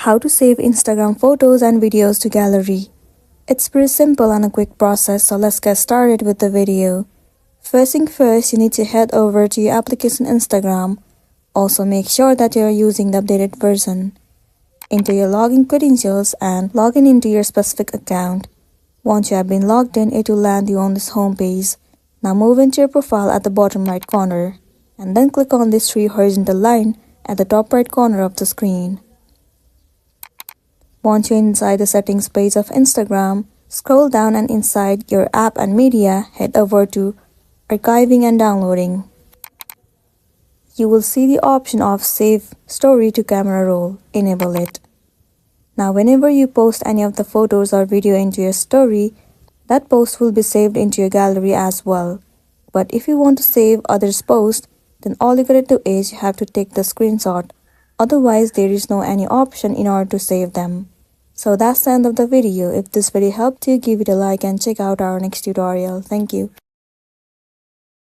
How to save Instagram photos and videos to gallery. It's pretty simple and a quick process, so let's get started with the video. First thing first, you need to head over to your application Instagram. Also make sure that you are using the updated version. Enter your login credentials and log in into your specific account. Once you have been logged in, it will land you on this home page. Now move into your profile at the bottom right corner and then click on this three horizontal line at the top right corner of the screen. Once you're inside the settings page of Instagram, scroll down and inside your app and media, head over to archiving and downloading. You will see the option of save story to camera roll. Enable it. Now whenever you post any of the photos or video into your story, that post will be saved into your gallery as well. But if you want to save others' posts, then all you gotta do is you have to take the screenshot. Otherwise, there is no any option in order to save them. So that's the end of the video. If this video helped you, give it a like and check out our next tutorial. Thank you.